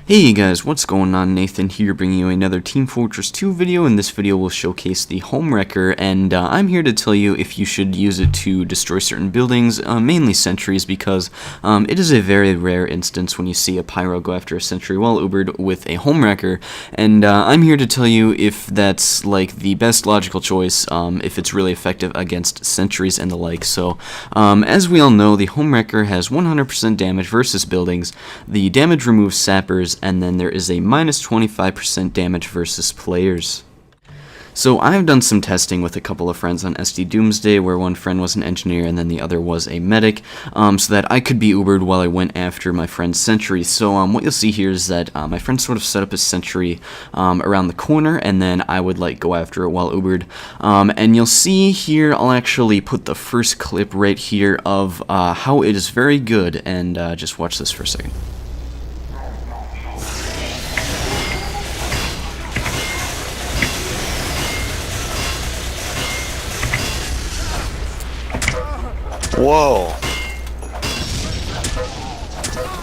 Hey guys, what's going on? Nathan here, bringing you another Team Fortress 2 video. In this video will showcase the Homewrecker, and I'm here to tell you if you should use it to destroy certain buildings, mainly sentries, because it is a very rare instance when you see a pyro go after a sentry while ubered with a Homewrecker, and I'm here to tell you if that's like the best logical choice, if it's really effective against sentries and the like. So, as we all know, the Homewrecker has 100% damage versus buildings. The damage removes sappers, and then there is a minus 25% damage versus players. So I've done some testing with a couple of friends on SD Doomsday, where one friend was an engineer and then the other was a medic, so that I could be ubered while I went after my friend's sentry. So what you'll see here is that my friend sort of set up his sentry around the corner, and then I would go after it while ubered. And you'll see here, I'll actually put the first clip right here of how it is very good, and just watch this for a second. Whoa.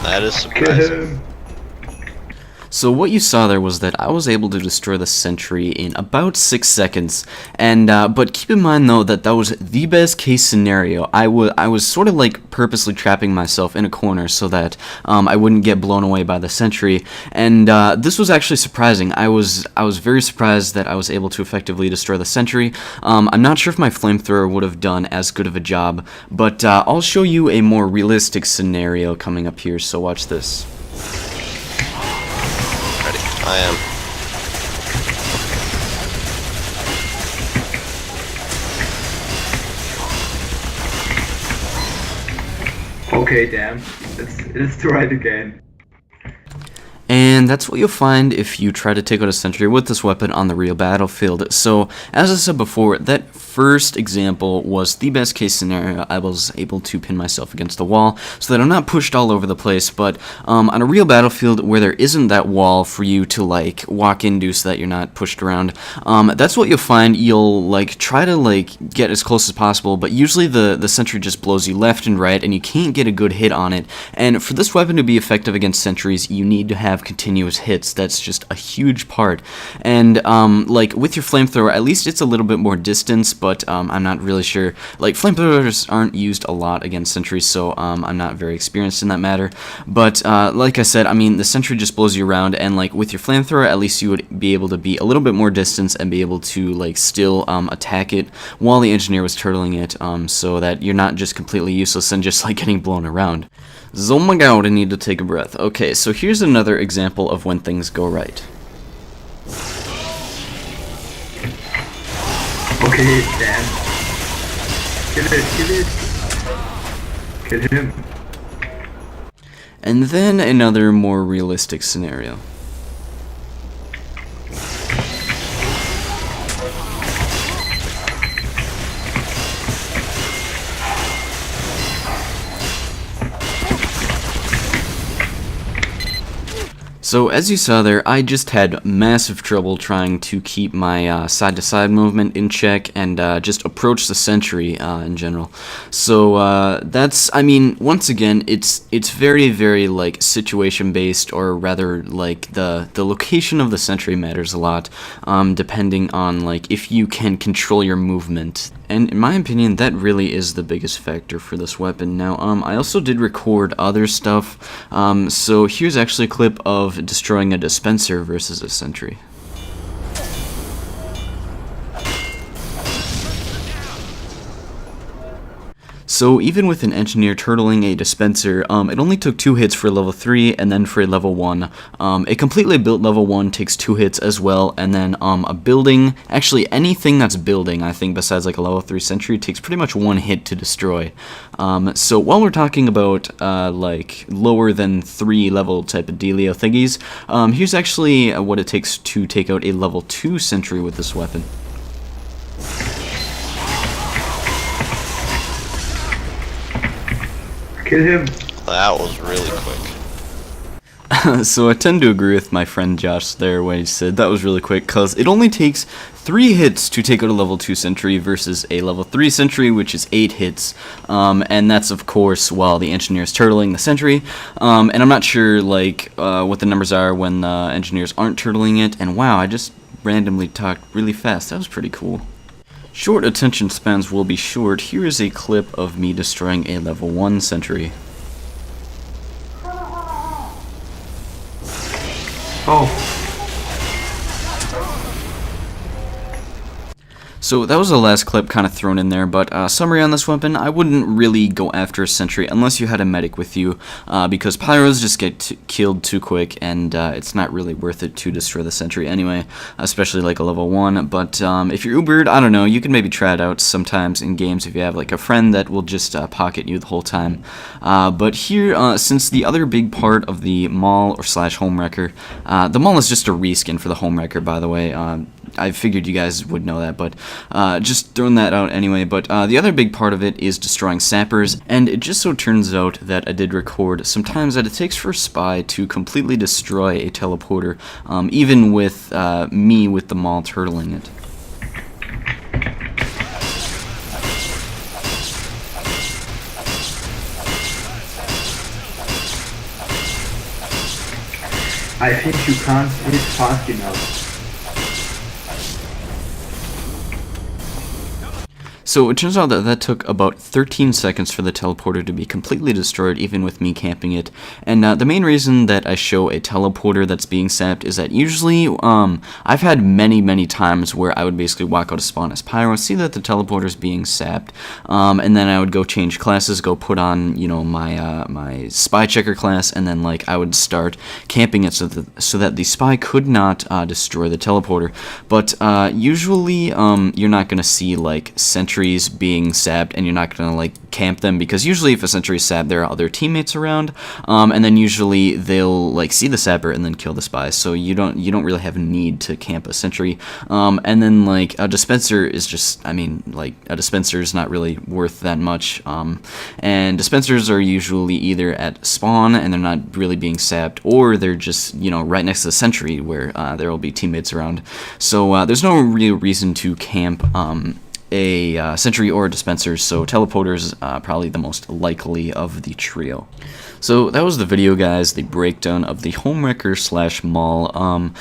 That is surprising. So what you saw there was that I was able to destroy the sentry in about 6 seconds, and but keep in mind though that was the best case scenario. I was sort of purposely trapping myself in a corner so that I wouldn't get blown away by the sentry, and this was actually surprising. I was very surprised that I was able to effectively destroy the sentry. I'm not sure if my flamethrower would have done as good of a job, but I'll show you a more realistic scenario coming up here, so watch this. I am. Okay, damn. Let's try it again. And that's what you'll find if you try to take out a sentry with this weapon on the real battlefield. So, as I said before, that first example was the best case scenario. I was able to pin myself against the wall so that I'm not pushed all over the place, but on a real battlefield where there isn't that wall for you to walk into so that you're not pushed around, that's what you'll find. You'll try to get as close as possible, but usually the sentry just blows you left and right and you can't get a good hit on it. And for this weapon to be effective against sentries, you need to have continuous hits. That's just a huge part. And with your flamethrower, at least it's a little bit more distance, but I'm not really sure. Flamethrowers aren't used a lot against sentries, so I'm not very experienced in that matter. But like I said, I mean, the sentry just blows you around, and with your flamethrower, at least you would be able to be a little bit more distance and be able to still attack it while the engineer was turtling it, so that you're not just completely useless and just getting blown around. Oh my god, I need to take a breath. Okay, so here's another example of when things go right. Okay, damn. Kill him. And then another more realistic scenario. So as you saw there, I just had massive trouble trying to keep my side-to-side movement in check and just approach the sentry in general. So that's, I mean, once again, it's very, very situation-based, or rather the location of the sentry matters a lot, depending on if you can control your movement. And in my opinion, that really is the biggest factor for this weapon. Now, I also did record other stuff, so here's actually a clip of destroying a dispenser versus a sentry. So even with an engineer turtling a dispenser, it only took 2 hits for level 3, and then for a level 1. A completely built level 1 takes 2 hits as well, and then a building, actually anything that's building, I think besides a level 3 sentry, takes pretty much 1 hit to destroy. So while we're talking about lower than 3 level type of dealio thingies, here's actually what it takes to take out a level 2 sentry with this weapon. Kill him. That was really quick. So I tend to agree with my friend Josh there when he said that was really quick, because it only takes 3 hits to take out a level 2 sentry versus a level 3 sentry, which is 8 hits, and that's of course while the engineer's turtling the sentry, and I'm not sure like what the numbers are when the engineers aren't turtling it, and wow, I just randomly talked really fast. That was pretty cool. Short attention spans will be short. Here is a clip of me destroying a level 1 sentry. Oh. So that was the last clip kind of thrown in there, but summary on this weapon, I wouldn't really go after a sentry unless you had a medic with you, because pyros just get killed too quick, and it's not really worth it to destroy the sentry anyway, especially like a level 1, but if you're Ubered, I don't know, you can maybe try it out sometimes in games if you have like a friend that will just pocket you the whole time. But here, since the other big part of the Maul or slash Homewrecker, the Maul is just a reskin for the Homewrecker, by the way. I figured you guys would know that, but just throwing that out anyway. But the other big part of it is destroying sappers, and it just so turns out that I did record sometimes that it takes for a spy to completely destroy a teleporter, even with me with the Maul turtling it. I think you can't hit fast enough. So it turns out that that took about 13 seconds for the teleporter to be completely destroyed, even with me camping it. And the main reason that I show a teleporter that's being sapped is that usually I've had many times where I would basically walk out of spawn as pyro, see that the teleporter is being sapped, and then I would go change classes, go put on, you know, my spy checker class, and then like I would start camping it so that the spy could not destroy the teleporter. But usually you're not gonna see like sentries being sapped, and you're not gonna like camp them, because usually if a sentry is sapped there are other teammates around, and then usually they'll like see the sapper and then kill the spy, so you don't really have a need to camp a sentry. And then like a dispenser is just, I mean, like a dispenser is not really worth that much, and dispensers are usually either at spawn and they're not really being sapped, or they're just, you know, right next to the sentry where there will be teammates around. So there's no real reason to camp a sentry or a dispenser, so teleporters probably the most likely of the trio. So that was the video, guys, the breakdown of the Homewrecker slash Maul.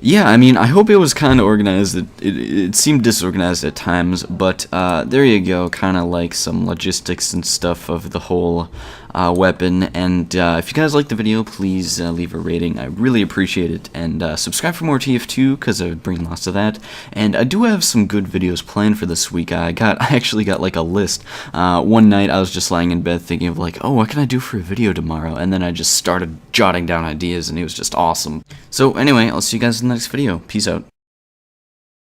Yeah, I mean, I hope it was kind of organized. It seemed disorganized at times, but there you go, kind of like some logistics and stuff of the whole weapon. And if you guys liked the video, please leave a rating. I really appreciate it. And subscribe for more TF2, because I would bring lots of that. And I do have some good videos planned for this week. I actually got like a list. One night I was just lying in bed thinking of like, oh, what can I do for a video tomorrow? And then I just started jotting down ideas, and it was just awesome. So anyway, I'll see you guys in the next video. Peace out.